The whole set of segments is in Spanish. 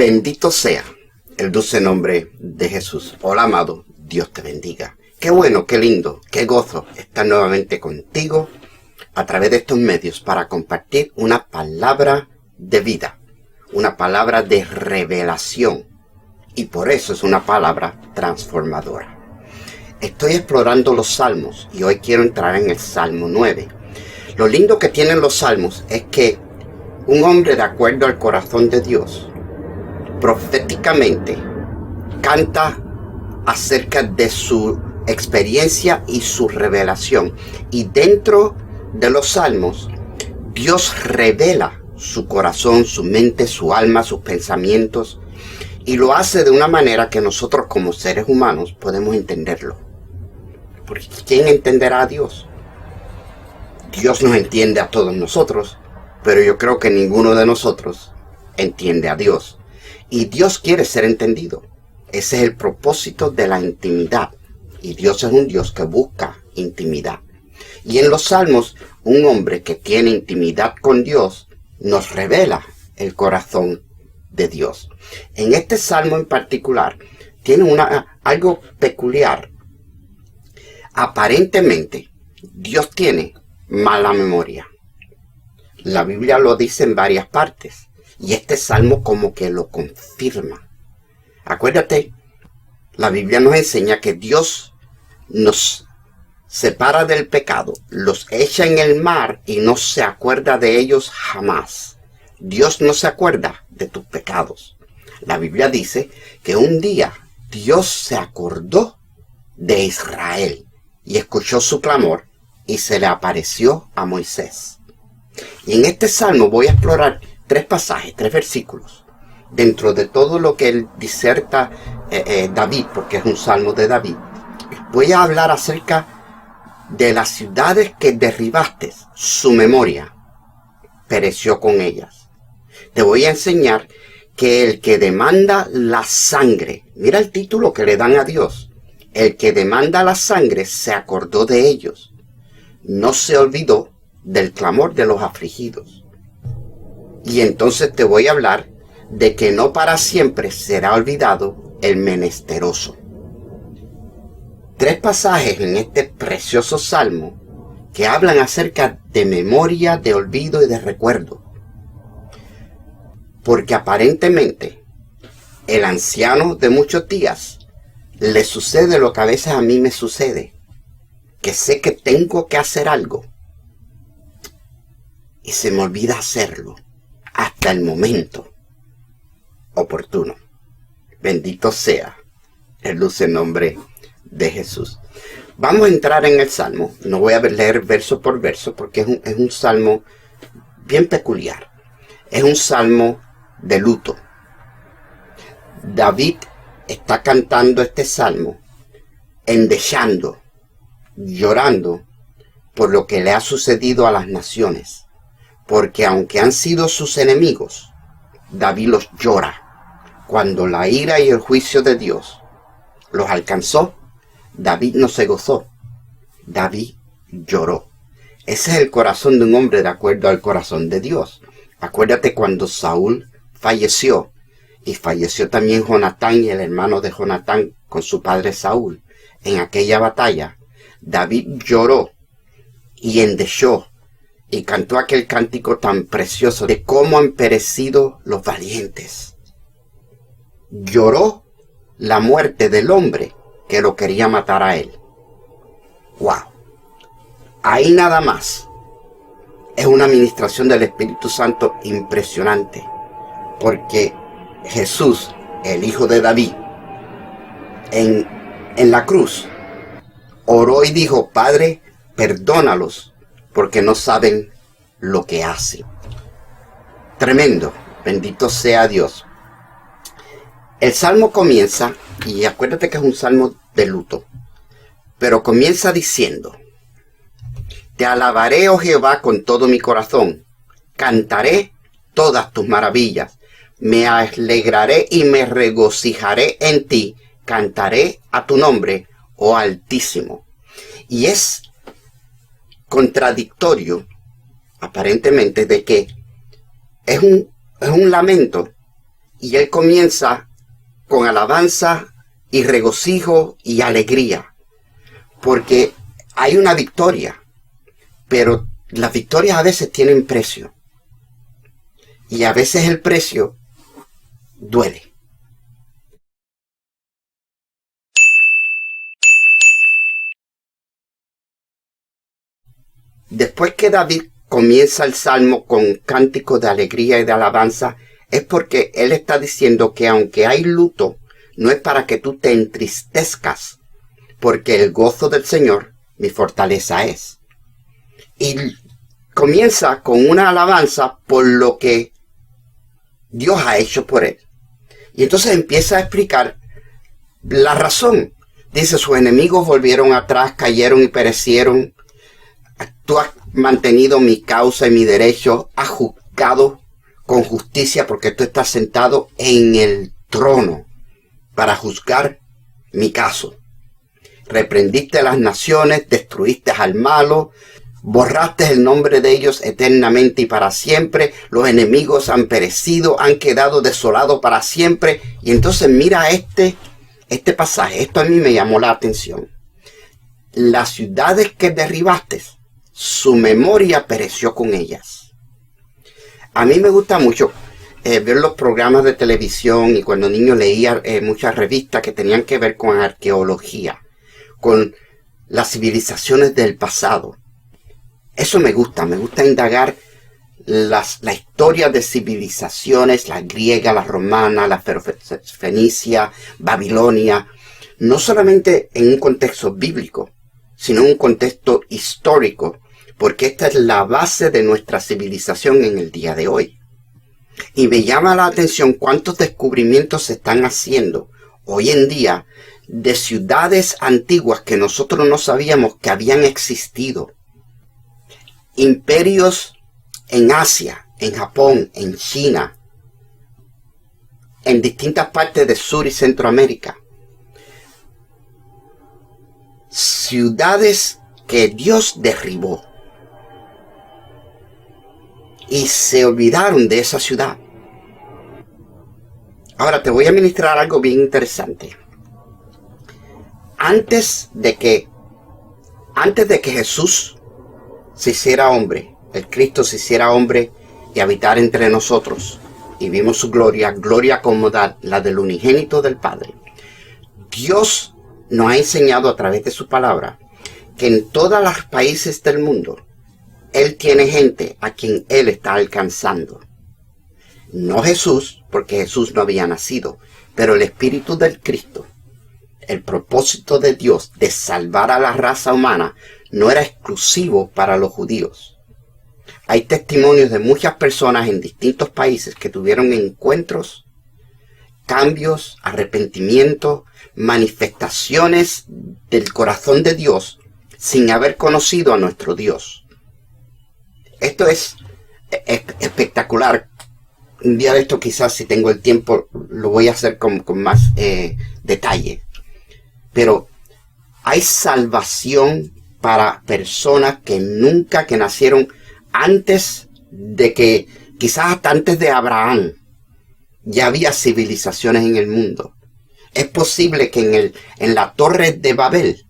Bendito sea el dulce nombre de Jesús. Hola, amado, Dios te bendiga. Qué bueno, qué lindo, qué gozo estar nuevamente contigo a través de estos medios para compartir una palabra de vida, una palabra de revelación, y por eso es una palabra transformadora. Estoy explorando los salmos y hoy quiero entrar en el Salmo 9. Lo lindo que tienen los salmos es que un hombre de acuerdo al corazón de Dios proféticamente canta acerca de su experiencia y su revelación. Y dentro de los salmos, Dios revela su corazón, su mente, su alma, sus pensamientos, y lo hace de una manera que nosotros como seres humanos podemos entenderlo. Porque ¿quién entenderá a Dios? Dios nos entiende a todos nosotros, pero yo creo que ninguno de nosotros entiende a Dios. Y Dios quiere ser entendido. Ese es el propósito de la intimidad. Y Dios es un Dios que busca intimidad. Y en los salmos, un hombre que tiene intimidad con Dios nos revela el corazón de Dios. En este salmo en particular, tiene algo peculiar. Aparentemente, Dios tiene mala memoria. La Biblia lo dice en varias partes. Y este salmo como que lo confirma. Acuérdate, la Biblia nos enseña que Dios nos separa del pecado, los echa en el mar y no se acuerda de ellos jamás. Dios no se acuerda de tus pecados. La Biblia dice que un día Dios se acordó de Israel y escuchó su clamor y se le apareció a Moisés. Y en este salmo voy a explorar 3 pasajes, 3 versículos, dentro de todo lo que él diserta David, porque es un salmo de David. Voy a hablar acerca de las ciudades que derribaste, su memoria pereció con ellas. Te voy a enseñar que el que demanda la sangre, mira el título que le dan a Dios, el que demanda la sangre se acordó de ellos, no se olvidó del clamor de los afligidos. Y entonces te voy a hablar de que no para siempre será olvidado el menesteroso. 3 pasajes en este precioso salmo que hablan acerca de memoria, de olvido y de recuerdo. Porque aparentemente el anciano de muchos días le sucede lo que a veces a mí me sucede, que sé que tengo que hacer algo y se me olvida hacerlo hasta el momento oportuno. Bendito sea el dulce nombre de Jesús. Vamos a entrar en el salmo. No voy a leer verso por verso porque es un salmo bien peculiar. Es un salmo de luto. David está cantando este salmo endechando, llorando por lo que le ha sucedido a las naciones. Porque aunque han sido sus enemigos, David los llora. Cuando la ira y el juicio de Dios los alcanzó, David no se gozó. David lloró. Ese es el corazón de un hombre de acuerdo al corazón de Dios. Acuérdate cuando Saúl falleció, y falleció también Jonatán y el hermano de Jonatán con su padre Saúl. En aquella batalla, David lloró y endechó y cantó aquel cántico tan precioso de cómo han perecido los valientes. Lloró la muerte del hombre que lo quería matar a él. ¡Wow! Ahí nada más es una administración del Espíritu Santo impresionante. Porque Jesús, el Hijo de David, en la cruz, oró y dijo: Padre, perdónalos, porque no saben lo que hacen. Tremendo, bendito sea Dios. El salmo comienza, y acuérdate que es un salmo de luto, pero comienza diciendo: Te alabaré, oh Jehová, con todo mi corazón, cantaré todas tus maravillas, me alegraré y me regocijaré en ti, cantaré a tu nombre, oh Altísimo. Y es contradictorio, aparentemente, de que es un lamento Y él comienza con alabanza y regocijo y alegría, porque hay una victoria, pero las victorias a veces tienen precio, y a veces el precio duele. Después que David comienza el salmo con cánticos de alegría y de alabanza, es porque él está diciendo que aunque hay luto, no es para que tú te entristezcas, porque el gozo del Señor mi fortaleza es. Y comienza con una alabanza por lo que Dios ha hecho por él. Y entonces empieza a explicar la razón. Dice, sus enemigos volvieron atrás, cayeron y perecieron. Tú has mantenido mi causa y mi derecho, has juzgado con justicia porque tú estás sentado en el trono para juzgar mi caso. Reprendiste las naciones, destruiste al malo, borraste el nombre de ellos eternamente y para siempre. Los enemigos han perecido, han quedado desolados para siempre. Y entonces mira este pasaje, esto a mí me llamó la atención. Las ciudades que derribaste, su memoria pereció con ellas. A mí me gusta mucho ver los programas de televisión y cuando niño leía muchas revistas que tenían que ver con arqueología, con las civilizaciones del pasado. Eso me gusta indagar la historia de civilizaciones, la griega, la romana, la fenicia, Babilonia, no solamente en un contexto bíblico, sino en un contexto histórico, porque esta es la base de nuestra civilización en el día de hoy. Y me llama la atención cuántos descubrimientos se están haciendo hoy en día de ciudades antiguas que nosotros no sabíamos que habían existido. Imperios en Asia, en Japón, en China, en distintas partes de Sur y Centroamérica. Ciudades que Dios derribó. Y se olvidaron de esa ciudad. Ahora te voy a ministrar algo bien interesante. Antes de que Jesús se hiciera hombre, el Cristo se hiciera hombre y habitar entre nosotros, y vimos su gloria como la del unigénito del Padre. Dios nos ha enseñado a través de su palabra que en todos los países del mundo, Él tiene gente a quien Él está alcanzando. No Jesús, porque Jesús no había nacido, pero el Espíritu del Cristo, el propósito de Dios de salvar a la raza humana, no era exclusivo para los judíos. Hay testimonios de muchas personas en distintos países que tuvieron encuentros, cambios, arrepentimiento, manifestaciones del corazón de Dios sin haber conocido a nuestro Dios. Esto es espectacular. Un día de esto quizás, si tengo el tiempo, lo voy a hacer con más detalle. Pero hay salvación para personas que nacieron antes de que, quizás hasta antes de Abraham, ya había civilizaciones en el mundo. Es posible que en la Torre de Babel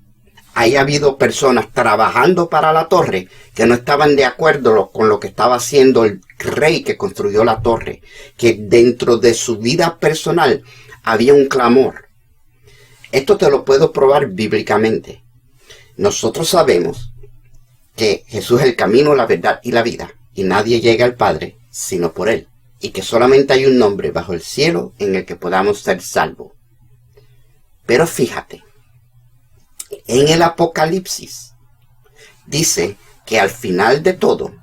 haya habido personas trabajando para la torre que no estaban de acuerdo con lo que estaba haciendo el rey que construyó la torre, que dentro de su vida personal había un clamor. Esto te lo puedo probar bíblicamente. Nosotros sabemos que Jesús es el camino, la verdad y la vida, y nadie llega al Padre sino por Él, y que solamente hay un nombre bajo el cielo en el que podamos ser salvos. Pero fíjate, en el Apocalipsis dice que al final de todo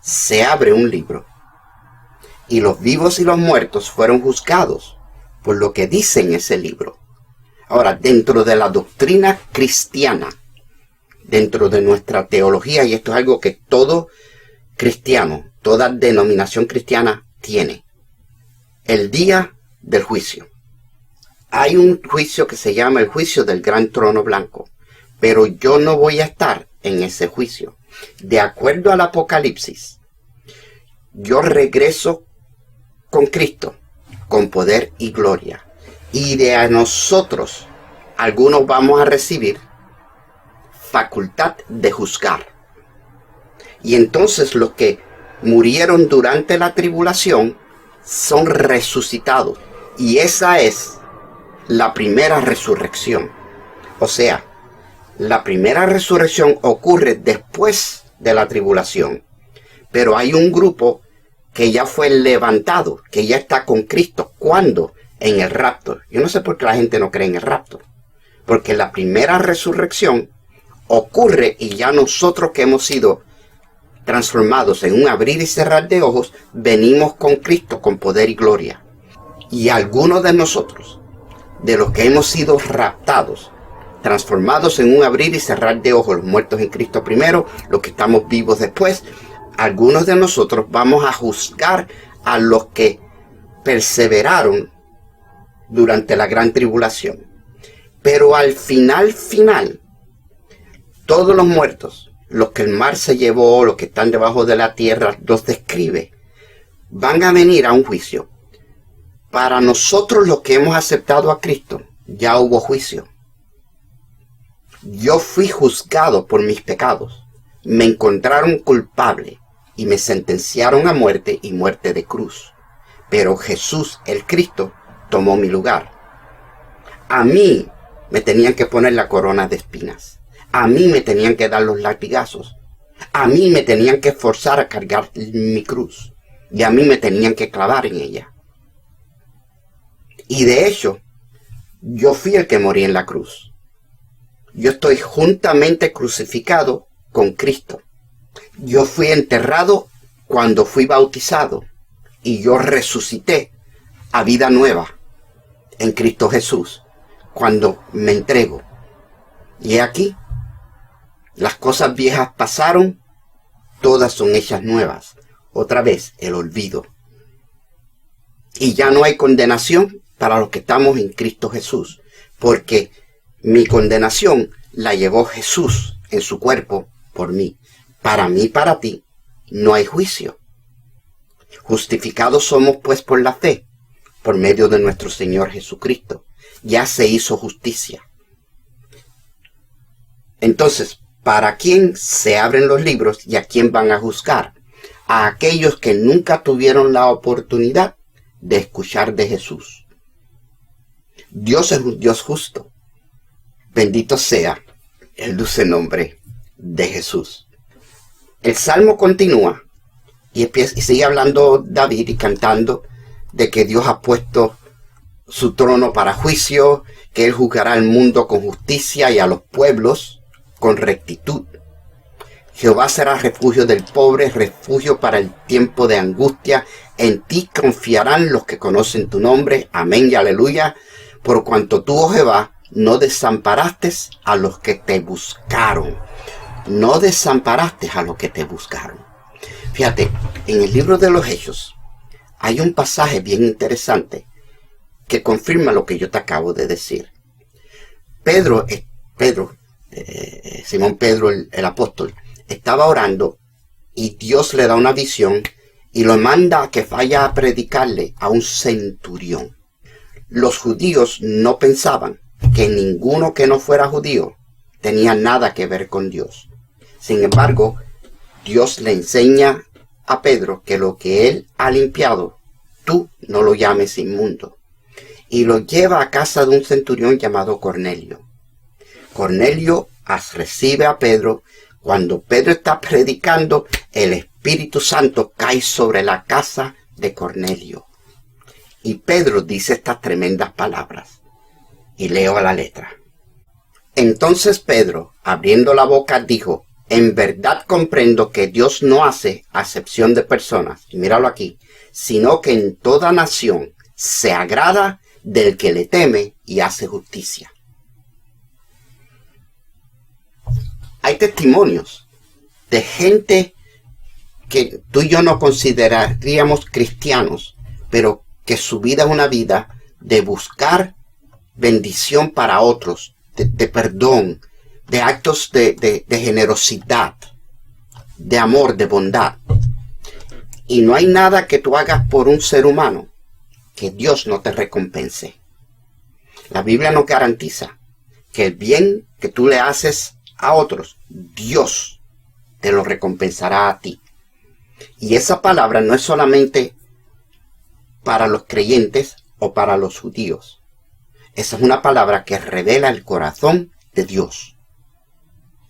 se abre un libro, y los vivos y los muertos fueron juzgados por lo que dice en ese libro. Ahora, dentro de la doctrina cristiana, dentro de nuestra teología, y esto es algo que todo cristiano, toda denominación cristiana tiene, el día del juicio. Hay un juicio que se llama el juicio del gran trono blanco, pero yo no voy a estar en ese juicio. De acuerdo al Apocalipsis, yo regreso con Cristo con poder y gloria. Y de a nosotros, algunos vamos a recibir facultad de juzgar. Y entonces los que murieron durante la tribulación son resucitados. Y esa es la primera resurrección. O sea, la primera resurrección ocurre después de la tribulación. Pero hay un grupo que ya fue levantado, que ya está con Cristo. ¿Cuándo? En el rapto. Yo no sé por qué la gente no cree en el rapto. Porque la primera resurrección ocurre y ya nosotros que hemos sido transformados en un abrir y cerrar de ojos, venimos con Cristo con poder y gloria. Y algunos de nosotros, de los que hemos sido raptados, transformados en un abrir y cerrar de ojos, los muertos en Cristo primero, los que estamos vivos después, algunos de nosotros vamos a juzgar a los que perseveraron durante la gran tribulación. Pero al final, todos los muertos, los que el mar se llevó, los que están debajo de la tierra, los describe, van a venir a un juicio. Para nosotros los que hemos aceptado a Cristo, ya hubo juicio. Yo fui juzgado por mis pecados. Me encontraron culpable y me sentenciaron a muerte y muerte de cruz. Pero Jesús, el Cristo, tomó mi lugar. A mí me tenían que poner la corona de espinas. A mí me tenían que dar los latigazos. A mí me tenían que forzar a cargar mi cruz. Y a mí me tenían que clavar en ella. Y de hecho, yo fui el que morí en la cruz. Yo estoy juntamente crucificado con Cristo. Yo fui enterrado cuando fui bautizado. Y yo resucité a vida nueva en Cristo Jesús cuando me entrego. Y aquí, las cosas viejas pasaron, todas son hechas nuevas. Otra vez, el olvido. Y ya no hay condenación para los que estamos en Cristo Jesús, porque mi condenación la llevó Jesús en su cuerpo por mí. Para mí, para ti, no hay juicio. Justificados somos pues por la fe, por medio de nuestro Señor Jesucristo. Ya se hizo justicia. Entonces, ¿para quién se abren los libros y a quién van a juzgar? A aquellos que nunca tuvieron la oportunidad de escuchar de Jesús. Dios es un Dios justo. Bendito sea el dulce nombre de Jesús. El Salmo continúa y sigue hablando David y cantando de que Dios ha puesto su trono para juicio, que Él juzgará al mundo con justicia y a los pueblos con rectitud. Jehová será refugio del pobre, refugio para el tiempo de angustia. En ti confiarán los que conocen tu nombre. Amén y aleluya. Por cuanto tú, oh Jehová, no desamparaste a los que te buscaron. No desamparaste a los que te buscaron. Fíjate, en el libro de los Hechos hay un pasaje bien interesante que confirma lo que yo te acabo de decir. Simón Pedro, el apóstol, estaba orando y Dios le da una visión y lo manda a que vaya a predicarle a un centurión. Los judíos no pensaban que ninguno que no fuera judío tenía nada que ver con Dios. Sin embargo, Dios le enseña a Pedro que lo que él ha limpiado, tú no lo llames inmundo. Y lo lleva a casa de un centurión llamado Cornelio. Cornelio recibe a Pedro. Cuando Pedro está predicando, el Espíritu Santo cae sobre la casa de Cornelio. Y Pedro dice estas tremendas palabras. Y leo a la letra. Entonces Pedro, abriendo la boca, dijo: en verdad comprendo que Dios no hace acepción de personas, y míralo aquí, sino que en toda nación se agrada del que le teme y hace justicia. Hay testimonios de gente que tú y yo no consideraríamos cristianos, pero que su vida es una vida de buscar bendición para otros, de perdón, de actos de generosidad, de amor, de bondad. Y no hay nada que tú hagas por un ser humano que Dios no te recompense. La Biblia nos garantiza que el bien que tú le haces a otros, Dios te lo recompensará a ti. Y esa palabra no es solamente para los creyentes o para los judíos. Esa es una palabra que revela el corazón de Dios.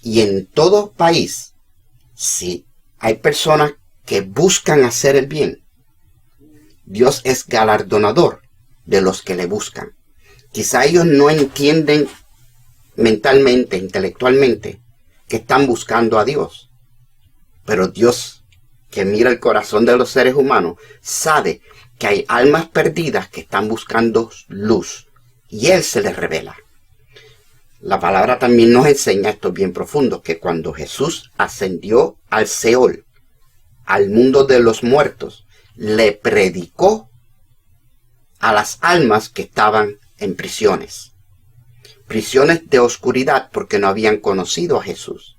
Y en todo país, si hay personas que buscan hacer el bien, Dios es galardonador de los que le buscan. Quizá ellos no entienden mentalmente, intelectualmente, que están buscando a Dios. Pero Dios, que mira el corazón de los seres humanos, sabe que hay almas perdidas que están buscando luz. Y Él se les revela. La palabra también nos enseña esto bien profundo, que cuando Jesús ascendió al Seol, al mundo de los muertos, le predicó a las almas que estaban en prisiones. Prisiones de oscuridad porque no habían conocido a Jesús.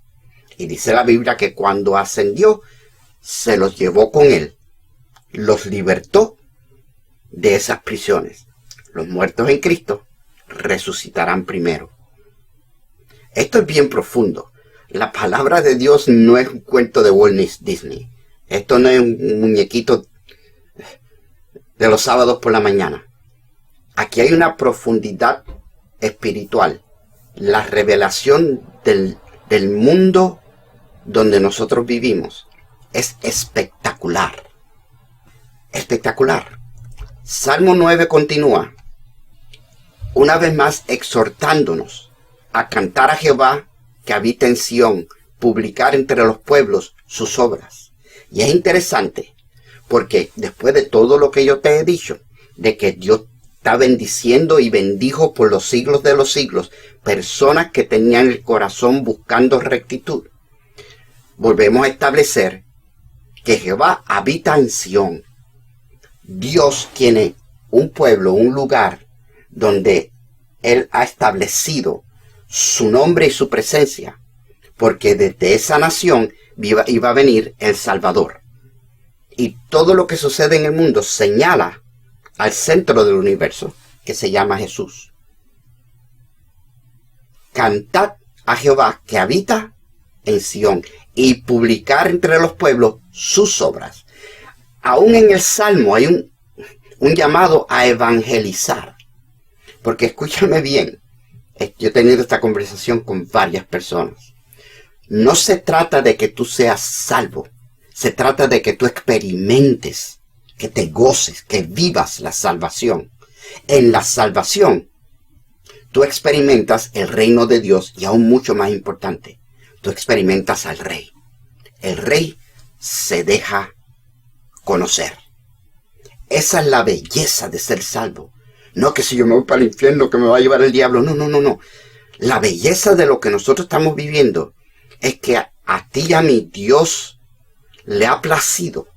Y dice la Biblia que cuando ascendió, se los llevó con Él. Los libertó de esas prisiones. Los muertos en Cristo resucitarán primero. Esto es bien profundo. La palabra de Dios no es un cuento de Walt Disney. Esto no es un muñequito de los sábados por la mañana. Aquí hay una profundidad espiritual. La revelación del mundo donde nosotros vivimos es espectacular. Espectacular. Salmo 9 continúa, una vez más exhortándonos a cantar a Jehová que habita en Sión, publicar entre los pueblos sus obras. Y es interesante, porque después de todo lo que yo te he dicho, de que Dios está bendiciendo y bendijo por los siglos de los siglos personas que tenían el corazón buscando rectitud, volvemos a establecer que Jehová habita en Sión. Dios tiene un pueblo, un lugar donde Él ha establecido su nombre y su presencia, porque desde esa nación iba a venir el Salvador. Y todo lo que sucede en el mundo señala al centro del universo, que se llama Jesús. Cantad a Jehová que habita en Sión y publicar entre los pueblos sus obras. Aún en el Salmo hay un llamado a evangelizar. Porque escúchame bien, yo he tenido esta conversación con varias personas. No se trata de que tú seas salvo. Se trata de que tú experimentes, que te goces, que vivas la salvación. En la salvación, tú experimentas el reino de Dios y aún mucho más importante, tú experimentas al Rey. El Rey se deja conocer. Esa es la belleza de ser salvo. No que si yo me voy para el infierno que me va a llevar el diablo. No. La belleza de lo que nosotros estamos viviendo es que a ti y a mí Dios le ha placido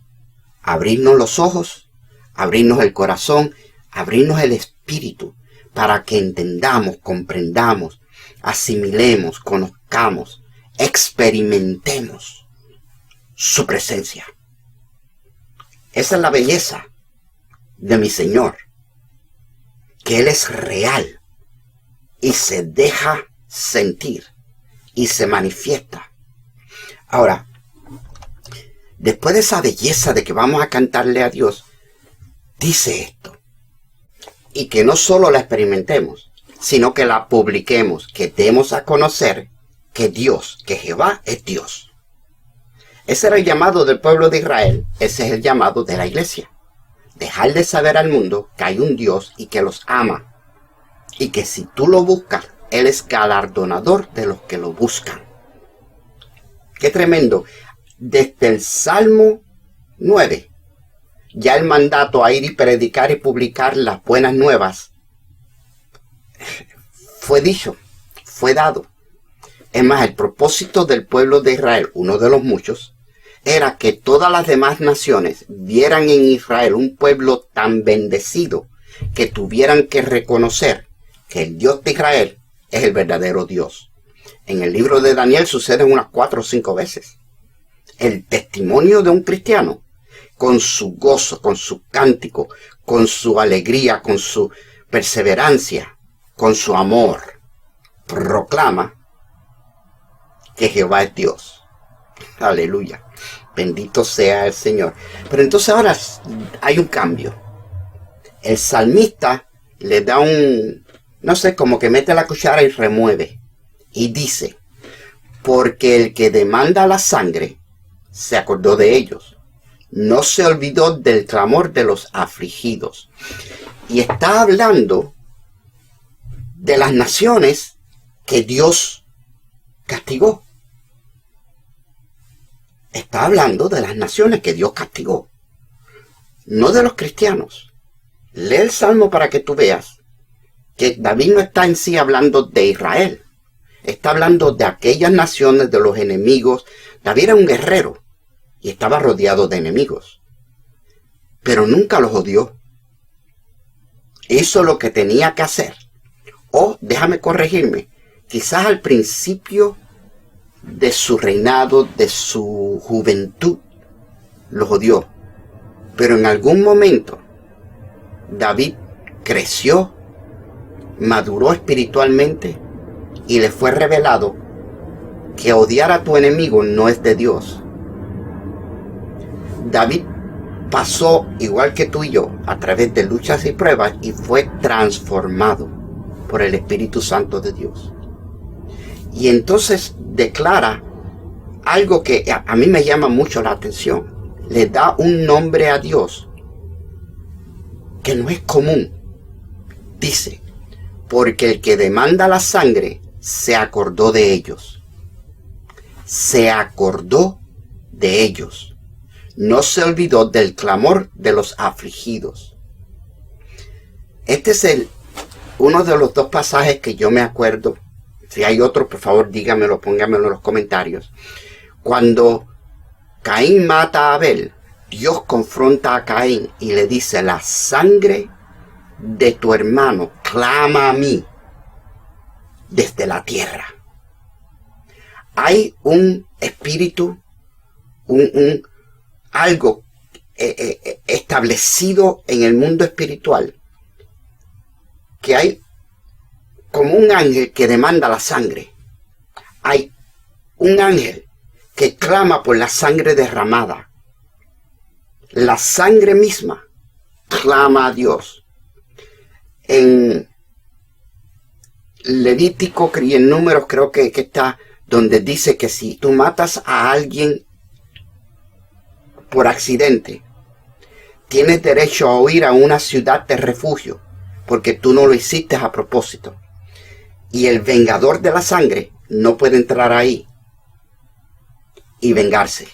abrirnos los ojos, abrirnos el corazón, abrirnos el espíritu para que entendamos, comprendamos, asimilemos, conozcamos, experimentemos su presencia. Esa es la belleza de mi Señor, que Él es real y se deja sentir y se manifiesta. Ahora, después de esa belleza de que vamos a cantarle a Dios, dice esto, y que no solo la experimentemos, sino que la publiquemos, que demos a conocer que Dios, que Jehová es Dios. Ese era el llamado del pueblo de Israel, ese es el llamado de la iglesia. Dejar de saber al mundo que hay un Dios y que los ama, y que si tú lo buscas, Él es galardonador de los que lo buscan. ¡Qué tremendo! Desde el Salmo 9, ya el mandato a ir y predicar y publicar las buenas nuevas fue dicho, fue dado. Es más, el propósito del pueblo de Israel, uno de los muchos, era que todas las demás naciones vieran en Israel un pueblo tan bendecido que tuvieran que reconocer que el Dios de Israel es el verdadero Dios. En el libro de Daniel sucede unas 4 o 5 veces. El testimonio de un cristiano con su gozo, con su cántico, con su alegría, con su perseverancia, con su amor, proclama que Jehová es Dios. Aleluya. Bendito sea el Señor. Pero entonces ahora hay un cambio. El salmista le da no sé, como que mete la cuchara y remueve. Y dice, porque el que demanda la sangre se acordó de ellos. No se olvidó del clamor de los afligidos. Y está hablando de las naciones que Dios castigó. Está hablando de las naciones que Dios castigó. No de los cristianos. Lee el Salmo para que tú veas que David no está en sí hablando de Israel. Está hablando de aquellas naciones, de los enemigos. David era un guerrero y estaba rodeado de enemigos. Pero nunca los odió. Hizo lo que tenía que hacer. O, déjame corregirme, quizás al principio de su reinado, de su juventud, los odió. Pero en algún momento, David creció, maduró espiritualmente y le fue revelado que odiar a tu enemigo no es de Dios. David pasó, igual que tú y yo, a través de luchas y pruebas y fue transformado por el Espíritu Santo de Dios. Y entonces declara algo que a mí me llama mucho la atención. Le da un nombre a Dios que no es común. Dice, porque el que demanda la sangre se acordó de ellos. Se acordó de ellos. No se olvidó del clamor de los afligidos. Este es uno de los dos pasajes que yo me acuerdo. Si hay otro, por favor, dígamelo, póngamelo en los comentarios. Cuando Caín mata a Abel, Dios confronta a Caín y le dice, la sangre de tu hermano clama a mí desde la tierra. Hay un espíritu, algo establecido en el mundo espiritual, que hay como un ángel que demanda la sangre. Hay un ángel que clama por la sangre derramada. La sangre misma clama a Dios. En Levítico y en Números creo que está donde dice que si tú matas a alguien por accidente, tienes derecho a huir a una ciudad de refugio, porque tú no lo hiciste a propósito. Y el vengador de la sangre no puede entrar ahí y vengarse.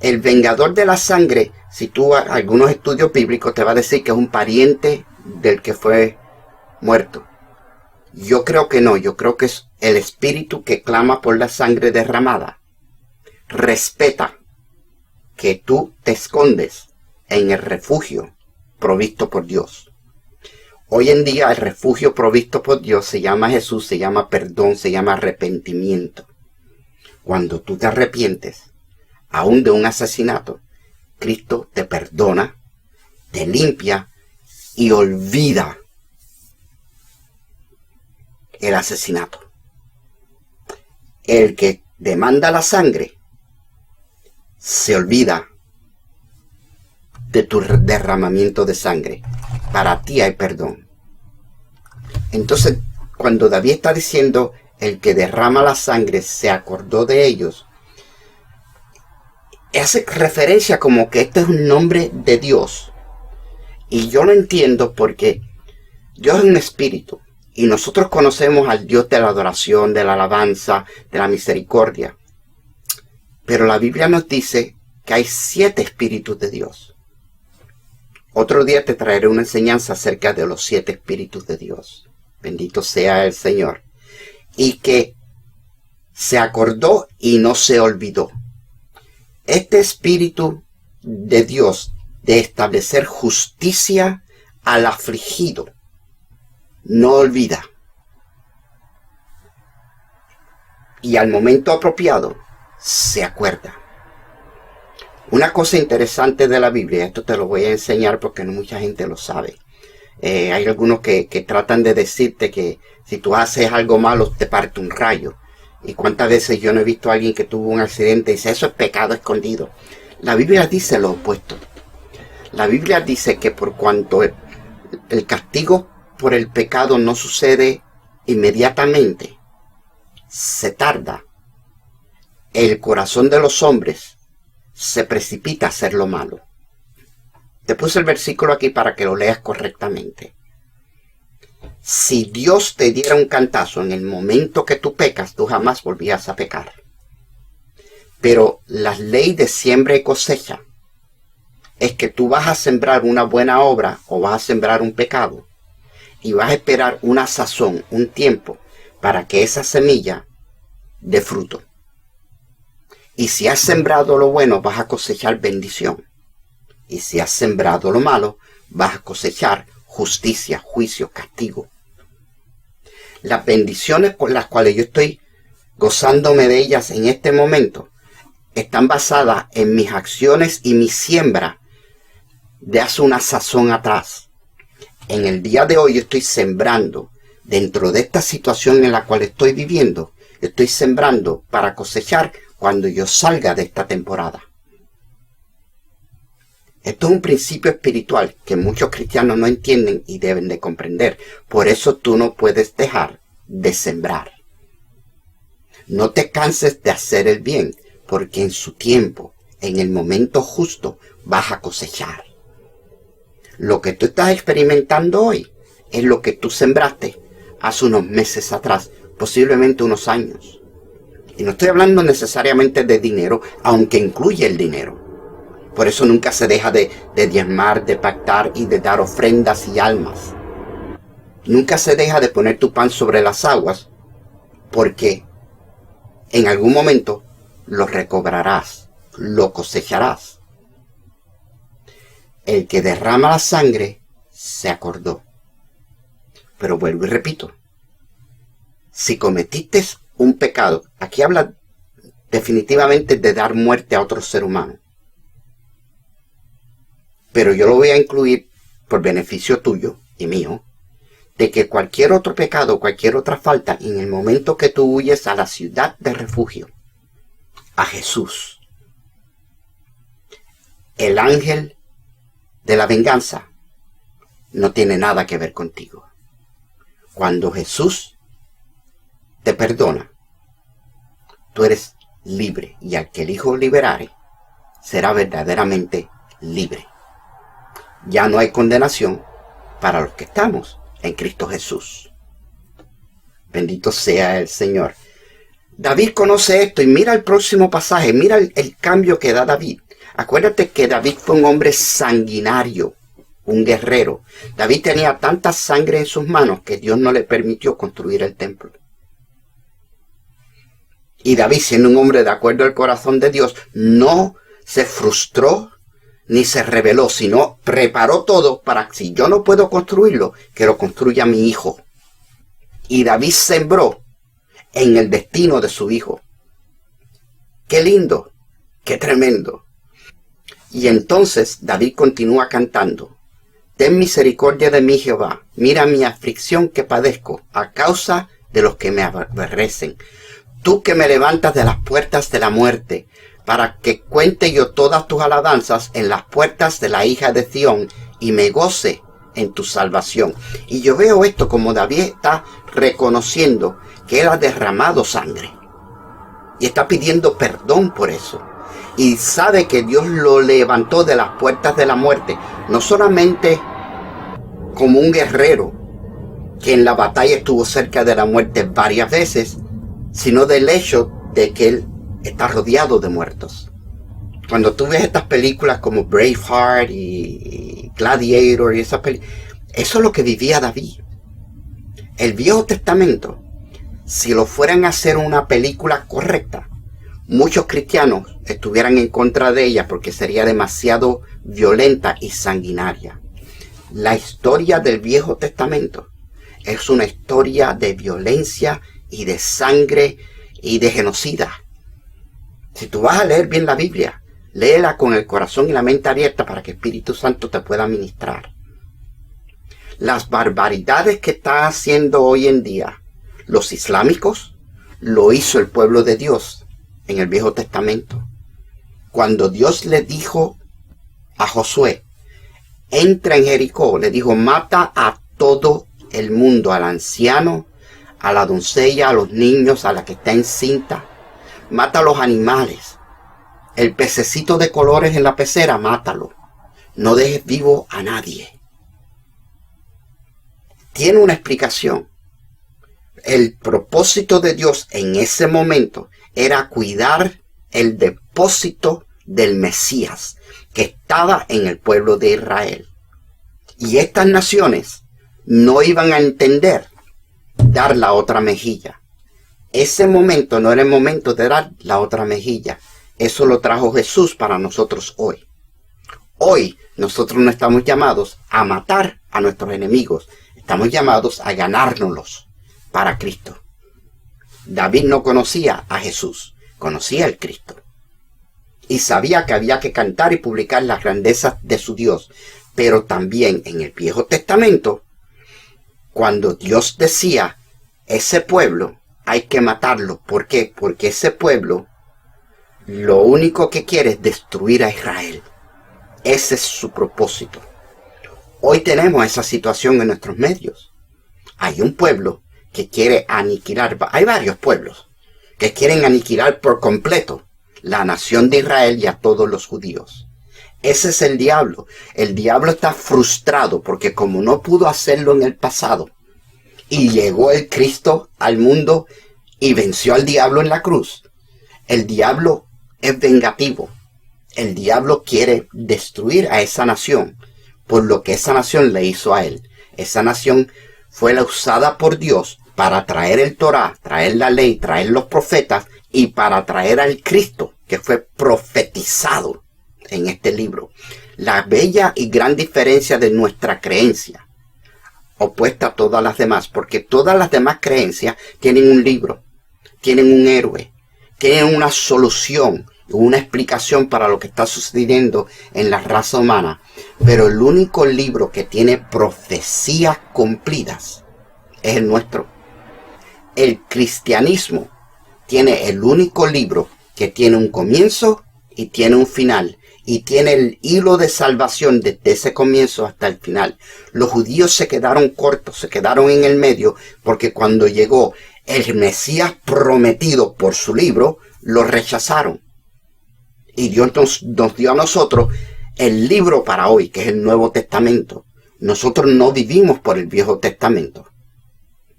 El vengador de la sangre, si tú algunos estudios bíblicos te va a decir que es un pariente del que fue muerto. Yo creo que no, yo creo que es el espíritu que clama por la sangre derramada. Respeta que tú te escondes en el refugio provisto por Dios. Hoy en día el refugio provisto por Dios se llama Jesús, se llama perdón, se llama arrepentimiento. Cuando tú te arrepientes, aún de un asesinato, Cristo te perdona, te limpia y olvida el asesinato. El que demanda la sangre se olvida de tu derramamiento de sangre. Para ti hay perdón. Entonces, cuando David está diciendo, el que derrama la sangre se acordó de ellos, hace referencia como que este es un nombre de Dios. Y yo lo entiendo porque Dios es un espíritu. Y nosotros conocemos al Dios de la adoración, de la alabanza, de la misericordia. Pero la Biblia nos dice que hay 7 espíritus de Dios. Otro día te traeré una enseñanza acerca de los 7 espíritus de Dios. Bendito sea el Señor. Y que se acordó y no se olvidó. Este espíritu de Dios de establecer justicia al afligido no olvida. Y al momento apropiado se acuerda. Una cosa interesante de la Biblia, esto te lo voy a enseñar porque no mucha gente lo sabe. Hay algunos que tratan de decirte que si tú haces algo malo te parte un rayo. Y cuántas veces yo no he visto a alguien que tuvo un accidente y dice, eso es pecado escondido. La Biblia dice lo opuesto. La Biblia dice que por cuanto el castigo por el pecado no sucede inmediatamente, se tarda, el corazón de los hombres se precipita a hacer lo malo. Te puse el versículo aquí para que lo leas correctamente. Si Dios te diera un cantazo en el momento que tú pecas, tú jamás volvías a pecar. Pero la ley de siembra y cosecha es que tú vas a sembrar una buena obra o vas a sembrar un pecado y vas a esperar una sazón, un tiempo, para que esa semilla dé fruto. Y si has sembrado lo bueno, vas a cosechar bendición. Y si has sembrado lo malo, vas a cosechar justicia, juicio, castigo. Las bendiciones con las cuales yo estoy gozándome de ellas en este momento están basadas en mis acciones y mi siembra de hace una sazón atrás. En el día de hoy yo estoy sembrando dentro de esta situación en la cual estoy viviendo. Estoy sembrando para cosechar cuando yo salga de esta temporada. Esto es un principio espiritual que muchos cristianos no entienden y deben de comprender. Por eso tú no puedes dejar de sembrar. No te canses de hacer el bien, porque en su tiempo, en el momento justo, vas a cosechar. Lo que tú estás experimentando hoy es lo que tú sembraste hace unos meses atrás, posiblemente unos años. Y no estoy hablando necesariamente de dinero, aunque incluye el dinero. Por eso nunca se deja de diezmar, de pactar y de dar ofrendas y almas. Nunca se deja de poner tu pan sobre las aguas, porque en algún momento lo recobrarás, lo cosecharás. El que derrama la sangre se acordó. Pero vuelvo y repito, si cometiste un pecado, aquí habla definitivamente de dar muerte a otro ser humano. Pero yo lo voy a incluir por beneficio tuyo y mío, de que cualquier otro pecado, cualquier otra falta, en el momento que tú huyes a la ciudad de refugio, a Jesús, el ángel de la venganza no tiene nada que ver contigo. Cuando Jesús te perdona, tú eres libre, y al que el Hijo liberare será verdaderamente libre. Ya no hay condenación para los que estamos en Cristo Jesús. Bendito sea el Señor. David conoce esto y mira el próximo pasaje, mira el cambio que da David. Acuérdate que David fue un hombre sanguinario, un guerrero. David tenía tanta sangre en sus manos que Dios no le permitió construir el templo. Y David, siendo un hombre de acuerdo al corazón de Dios, no se frustró ni se rebeló, sino preparó todo para que si yo no puedo construirlo, que lo construya mi hijo. Y David sembró en el destino de su hijo. ¡Qué lindo! ¡Qué tremendo! Y entonces David continúa cantando. Ten misericordia de mí, Jehová. Mira mi aflicción que padezco a causa de los que me aborrecen. Tú que me levantas de las puertas de la muerte, para que cuente yo todas tus alabanzas en las puertas de la hija de Sión y me goce en tu salvación. Y yo veo esto como David está reconociendo que él ha derramado sangre y está pidiendo perdón por eso. Y sabe que Dios lo levantó de las puertas de la muerte, no solamente como un guerrero que en la batalla estuvo cerca de la muerte varias veces, sino del hecho de que él está rodeado de muertos. Cuando tú ves estas películas como Braveheart y Gladiator y esas películas, eso es lo que vivía David. El Viejo Testamento, si lo fueran a hacer una película correcta, muchos cristianos estuvieran en contra de ella porque sería demasiado violenta y sanguinaria. La historia del Viejo Testamento es una historia de violencia y de sangre y de genocida. Si tú vas a leer bien la Biblia, Léela con el corazón y la mente abierta para que el Espíritu Santo te pueda ministrar. Las barbaridades que está haciendo hoy en día los islámicos, lo hizo el pueblo de Dios en el Viejo Testamento. Cuando Dios le dijo a Josué, entra en Jericó, le dijo, mata a todo el mundo, al anciano, a la doncella, a los niños, a la que está encinta, mata a los animales, el pececito de colores en la pecera, mátalo, no dejes vivo a nadie. Tiene una explicación. El propósito de Dios en ese momento era cuidar el depósito del Mesías que estaba en el pueblo de Israel. Y estas naciones no iban a entender dar la otra mejilla. Ese momento no era el momento de dar la otra mejilla. Eso lo trajo Jesús para nosotros hoy. Hoy nosotros no estamos llamados a matar a nuestros enemigos. Estamos llamados a ganárnoslos para Cristo. David no conocía a Jesús, conocía al Cristo. Y sabía que había que cantar y publicar las grandezas de su Dios. Pero también en el Viejo Testamento, cuando Dios decía, ese pueblo hay que matarlo. ¿Por qué? Porque ese pueblo lo único que quiere es destruir a Israel. Ese es su propósito. Hoy tenemos esa situación en nuestros medios. Hay un pueblo que quiere aniquilar, hay varios pueblos que quieren aniquilar por completo la nación de Israel y a todos los judíos. Ese es el diablo. El diablo está frustrado porque como no pudo hacerlo en el pasado y llegó el Cristo al mundo y venció al diablo en la cruz, el diablo es vengativo. El diablo quiere destruir a esa nación por lo que esa nación le hizo a él. Esa nación fue la usada por Dios para traer el Torá, traer la ley, traer los profetas y para traer al Cristo que fue profetizado en este libro. La bella y gran diferencia de nuestra creencia, opuesta a todas las demás, porque todas las demás creencias tienen un libro, tienen un héroe, tienen una solución, una explicación para lo que está sucediendo en la raza humana. Pero el único libro que tiene profecías cumplidas es el nuestro. El cristianismo tiene el único libro que tiene un comienzo y tiene un final. Y tiene el hilo de salvación desde ese comienzo hasta el final. Los judíos se quedaron cortos, se quedaron en el medio, porque cuando llegó el Mesías prometido por su libro, lo rechazaron. Y Dios nos dio a nosotros el libro para hoy, que es el Nuevo Testamento. Nosotros no vivimos por el Viejo Testamento.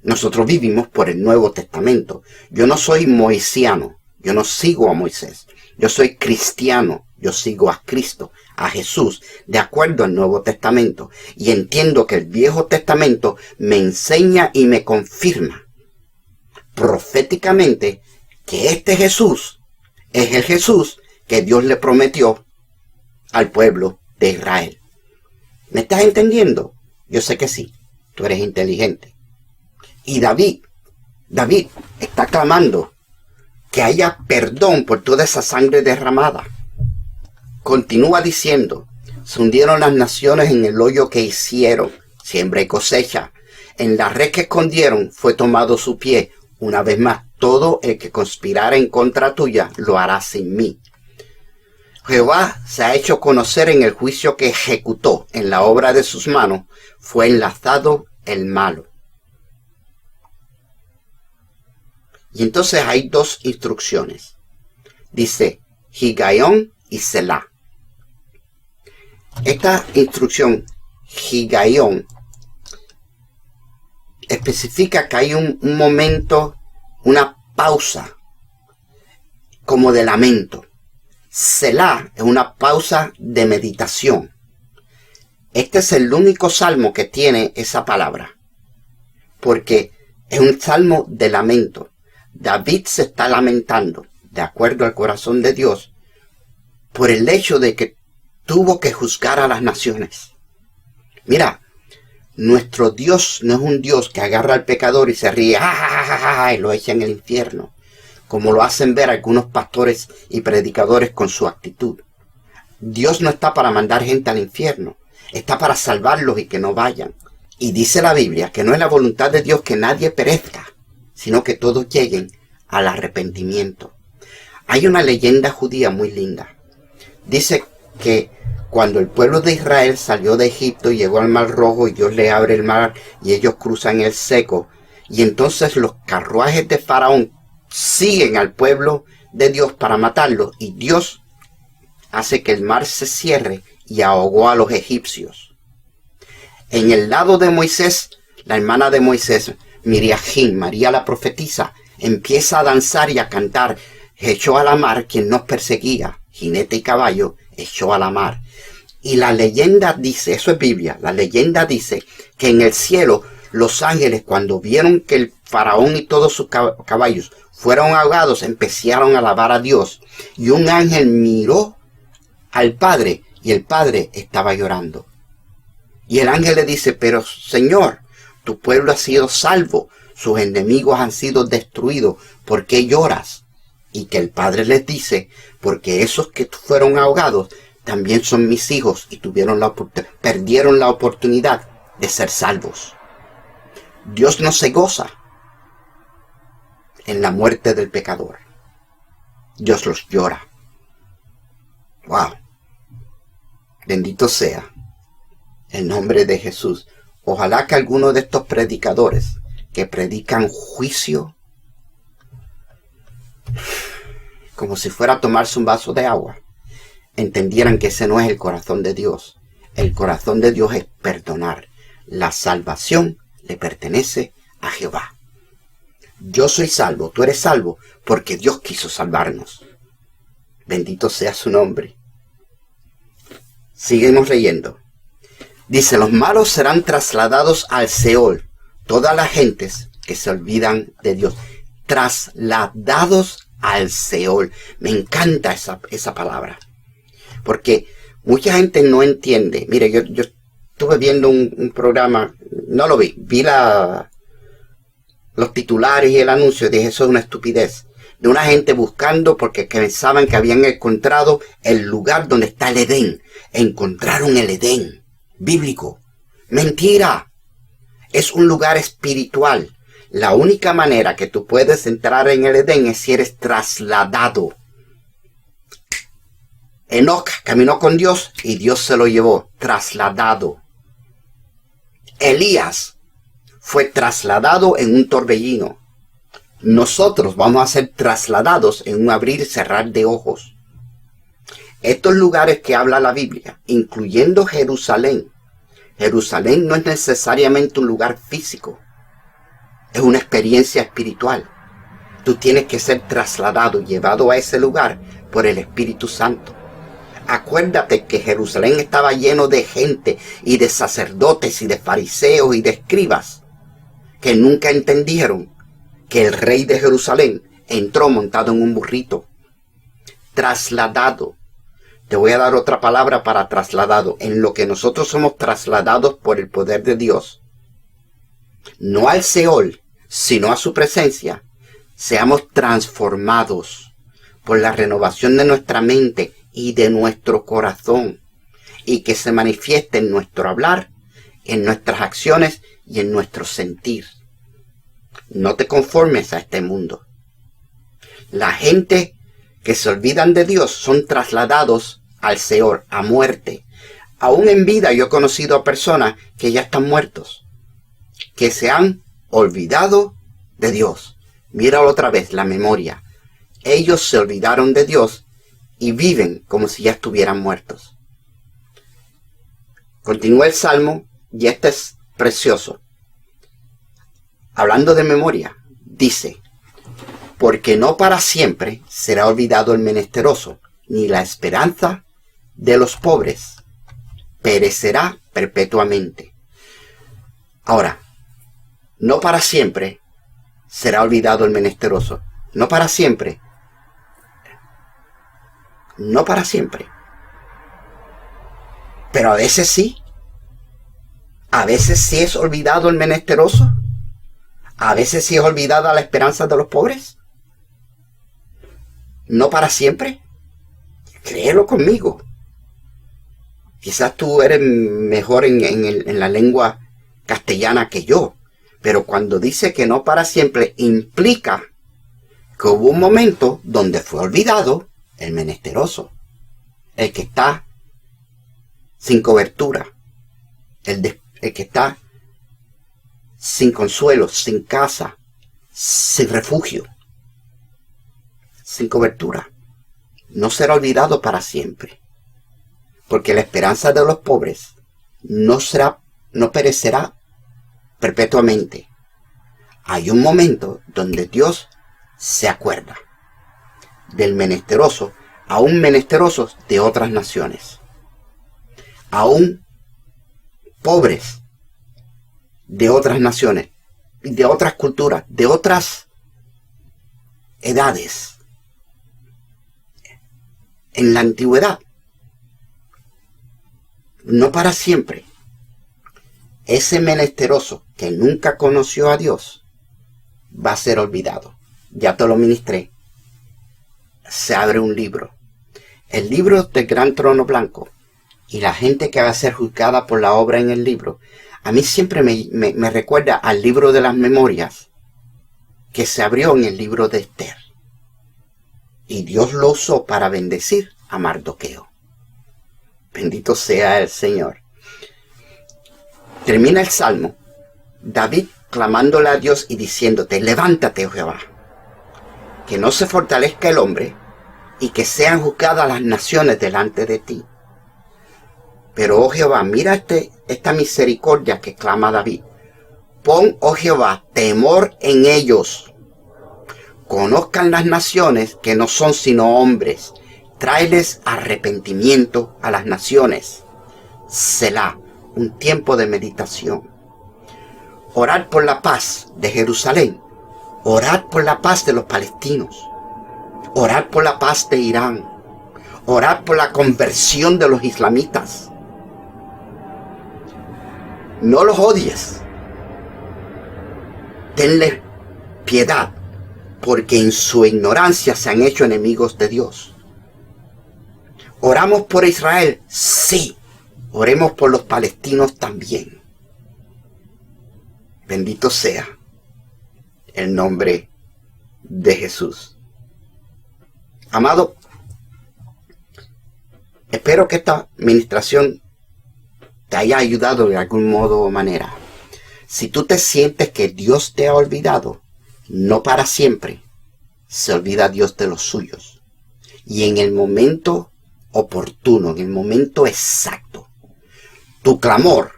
Nosotros vivimos por el Nuevo Testamento. Yo no soy moisiano, yo no sigo a Moisés. Yo soy cristiano, yo sigo a Cristo, a Jesús, de acuerdo al Nuevo Testamento. Y entiendo que el Viejo Testamento me enseña y me confirma proféticamente que este Jesús es el Jesús que Dios le prometió al pueblo de Israel. ¿Me estás entendiendo? Yo sé que sí, tú eres inteligente. Y David está clamando que haya perdón por toda esa sangre derramada. Continúa diciendo, se hundieron las naciones en el hoyo que hicieron, siembra y cosecha. En la red que escondieron fue tomado su pie. Una vez más, todo el que conspirara en contra tuya lo hará sin mí. Jehová se ha hecho conocer en el juicio que ejecutó, en la obra de sus manos, fue enlazado el malo. Y entonces hay dos instrucciones. Dice, Higaión y Selah. Esta instrucción, Higaión, especifica que hay un momento, una pausa, como de lamento. Selah es una pausa de meditación. Este es el único salmo que tiene esa palabra, porque es un salmo de lamento. David se está lamentando, de acuerdo al corazón de Dios, por el hecho de que tuvo que juzgar a las naciones. Mira, nuestro Dios no es un Dios que agarra al pecador y se ríe, y lo echa en el infierno, como lo hacen ver algunos pastores y predicadores con su actitud. Dios no está para mandar gente al infierno. Está para salvarlos y que no vayan. Y dice la Biblia que no es la voluntad de Dios que nadie perezca, sino que todos lleguen al arrepentimiento. Hay una leyenda judía muy linda. Dice que cuando el pueblo de Israel salió de Egipto y llegó al Mar Rojo y Dios le abre el mar y ellos cruzan el seco, y entonces los carruajes de Faraón siguen al pueblo de Dios para matarlo, y Dios hace que el mar se cierre y ahogó a los egipcios. En el lado de Moisés, la hermana de Moisés, Miriam, María la profetisa, empieza a danzar y a cantar: echó a la mar quien nos perseguía, jinete y caballo, echó a la mar. Y la leyenda dice, eso es Biblia, la leyenda dice que en el cielo los ángeles, cuando vieron que el faraón y todos sus caballos fueron ahogados, empezaron a alabar a Dios. Y un ángel miró al Padre y el Padre estaba llorando. Y el ángel le dice: pero Señor, tu pueblo ha sido salvo, sus enemigos han sido destruidos, ¿por qué lloras? Y que el Padre les dice: porque esos que fueron ahogados también son mis hijos y perdieron la oportunidad de ser salvos. Dios no se goza en la muerte del pecador. Dios los llora. ¡Wow! Bendito sea el nombre de Jesús. Ojalá que alguno de estos predicadores que predican juicio como si fuera a tomarse un vaso de agua, entendieran que ese no es el corazón de Dios. El corazón de Dios es perdonar. La salvación le pertenece a Jehová. Yo soy salvo, tú eres salvo, porque Dios quiso salvarnos. Bendito sea su nombre. Seguimos leyendo. Dice: los malos serán trasladados al Seol. Todas las gentes que se olvidan de Dios. Trasladados al Seol. Me encanta esa palabra. Porque mucha gente no entiende. Mire, yo estuve viendo un programa, no lo vi los titulares y el anuncio, y dije: eso es una estupidez. De una gente buscando porque pensaban que habían encontrado el lugar donde está el Edén. Encontraron el Edén bíblico. Mentira. Es un lugar espiritual. La única manera que tú puedes entrar en el Edén es si eres trasladado. Enoc caminó con Dios y Dios se lo llevó, trasladado. Elías fue trasladado en un torbellino. Nosotros vamos a ser trasladados en un abrir y cerrar de ojos. Estos lugares que habla la Biblia, incluyendo Jerusalén. Jerusalén no es necesariamente un lugar físico. Es una experiencia espiritual. Tú tienes que ser trasladado, llevado a ese lugar por el Espíritu Santo. Acuérdate que Jerusalén estaba lleno de gente y de sacerdotes y de fariseos y de escribas que nunca entendieron que el rey de Jerusalén entró montado en un burrito. Trasladado. Te voy a dar otra palabra para trasladado. En lo que nosotros somos trasladados por el poder de Dios. No al Seol, sino a su presencia. Seamos transformados por la renovación de nuestra mente y de nuestro corazón, y que se manifieste en nuestro hablar, en nuestras acciones y en nuestro sentir. No te conformes a este mundo. La gente que se olvidan de Dios son trasladados al Seol, a muerte. Aún en vida yo he conocido a personas que ya están muertos, que se han olvidado de Dios. Míralo otra vez, la memoria. Ellos se olvidaron de Dios y viven como si ya estuvieran muertos. Continúa el Salmo, y este es precioso. Hablando de memoria, dice: porque no para siempre será olvidado el menesteroso, ni la esperanza de los pobres perecerá perpetuamente. Ahora, no para siempre será olvidado el menesteroso. No para siempre. No para siempre. Pero a veces sí. A veces sí es olvidado el menesteroso. A veces sí es olvidada la esperanza de los pobres. No para siempre. Créelo conmigo. Quizás tú eres mejor en la lengua castellana que yo, pero cuando dice que no para siempre, implica que hubo un momento donde fue olvidado el menesteroso, el que está sin cobertura, el que está sin consuelo, sin casa, sin refugio, sin cobertura. No será olvidado para siempre, porque la esperanza de los pobres no perecerá perpetuamente. Hay un momento donde Dios se acuerda del menesteroso, aún menesterosos de otras naciones, aún pobres de otras naciones, de otras culturas, de otras edades. En la antigüedad, no para siempre, ese menesteroso que nunca conoció a Dios va a ser olvidado. Ya te lo ministré. Se abre un libro. El libro del gran trono blanco y la gente que va a ser juzgada por la obra en el libro, a mí siempre me recuerda al libro de las memorias que se abrió en el libro de Esther. Y Dios lo usó para bendecir a Mardoqueo. Bendito sea el Señor. Termina el Salmo, David clamándole a Dios y diciéndote: levántate, oh Jehová, que no se fortalezca el hombre y que sean juzgadas las naciones delante de ti. Pero, oh Jehová, mira esta misericordia que clama David. Pon, oh Jehová, temor en ellos. Conozcan las naciones que no son sino hombres. Tráeles arrepentimiento a las naciones. Selah, un tiempo de meditación. Orad por la paz de Jerusalén. Orad por la paz de los palestinos. Orad por la paz de Irán. Orad por la conversión de los islamitas. No los odies. Tenle piedad, porque en su ignorancia se han hecho enemigos de Dios. ¿Oramos por Israel? Sí. Oremos por los palestinos también. Bendito sea el nombre de Jesús. Amado, espero que esta ministración te haya ayudado de algún modo o manera. Si tú te sientes que Dios te ha olvidado, no para siempre, se olvida Dios de los suyos. Y en el momento oportuno, en el momento exacto, tu clamor,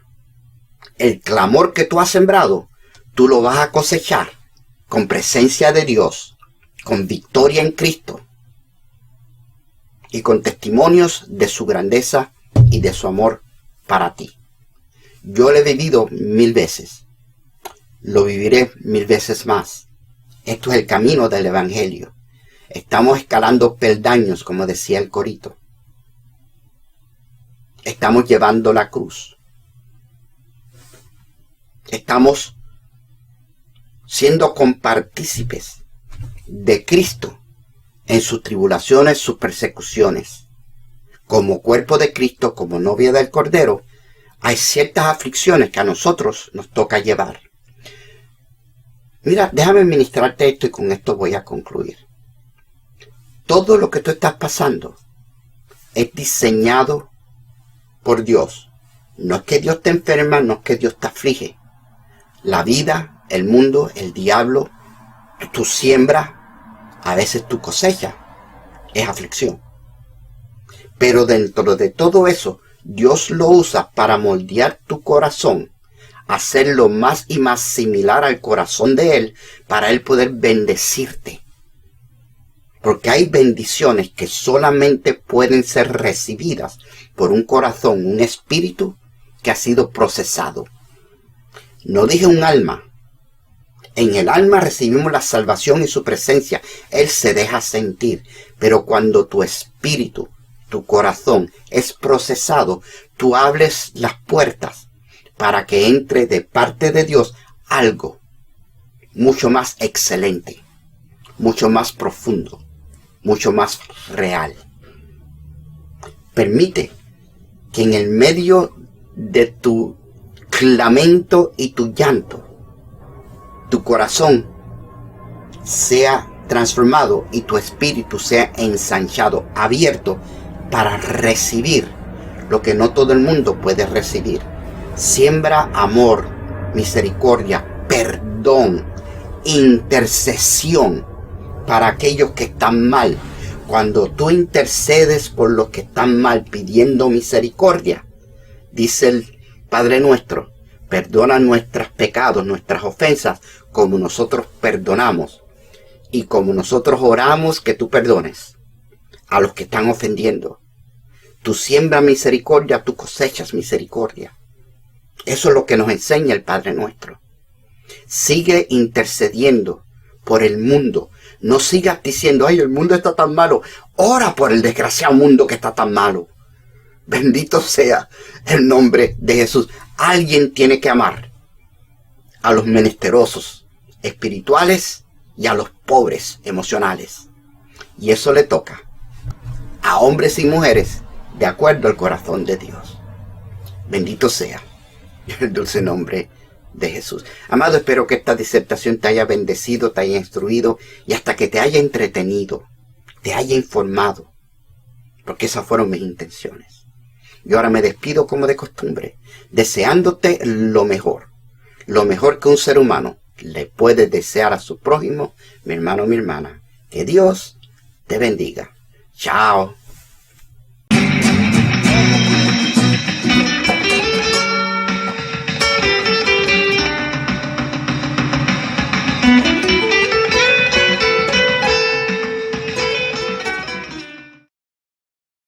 el clamor que tú has sembrado, tú lo vas a cosechar con presencia de Dios, con victoria en Cristo y con testimonios de su grandeza y de su amor para ti. Yo lo he vivido 1000 veces, lo viviré 1000 veces más. Esto es el camino del Evangelio. Estamos escalando peldaños, como decía el corito. Estamos llevando la cruz. Estamos siendo compartícipes de Cristo en sus tribulaciones, sus persecuciones. Como cuerpo de Cristo, como novia del Cordero, hay ciertas aflicciones que a nosotros nos toca llevar. Mira, déjame ministrarte esto y con esto voy a concluir. Todo lo que tú estás pasando es diseñado por Dios. No es que Dios te enferma, no es que Dios te aflige. La vida, el mundo, el diablo, tu siembra, a veces tu cosecha, es aflicción. Pero dentro de todo eso, Dios lo usa para moldear tu corazón, hacerlo más y más similar al corazón de Él, para Él poder bendecirte. Porque hay bendiciones que solamente pueden ser recibidas por un corazón, un espíritu que ha sido procesado. No dije un alma. En el alma recibimos la salvación y su presencia. Él se deja sentir. Pero cuando tu espíritu, tu corazón es procesado, tú abres las puertas para que entre de parte de Dios algo mucho más excelente, mucho más profundo, mucho más real. Permite que en el medio de tu lamento y tu llanto, tu corazón sea transformado y tu espíritu sea ensanchado, abierto para recibir lo que no todo el mundo puede recibir. Siembra amor, misericordia, perdón, intercesión para aquellos que están mal. Cuando tú intercedes por los que están mal pidiendo misericordia, dice el Padre nuestro, perdona nuestros pecados, nuestras ofensas, como nosotros perdonamos. Y como nosotros oramos que tú perdones a los que están ofendiendo. Tú siembras misericordia, tú cosechas misericordia. Eso es lo que nos enseña el Padre nuestro. Sigue intercediendo por el mundo. No sigas diciendo, ay, el mundo está tan malo. Ora por el desgraciado mundo que está tan malo. Bendito sea el nombre de Jesús. Alguien tiene que amar a los menesterosos espirituales y a los pobres emocionales. Y eso le toca a hombres y mujeres de acuerdo al corazón de Dios. Bendito sea el dulce nombre de Jesús. Amado, espero que esta disertación te haya bendecido, te haya instruido y hasta que te haya entretenido, te haya informado, porque esas fueron mis intenciones. Y ahora me despido como de costumbre, deseándote lo mejor que un ser humano le puede desear a su prójimo, mi hermano, mi hermana. Que Dios te bendiga. Chao.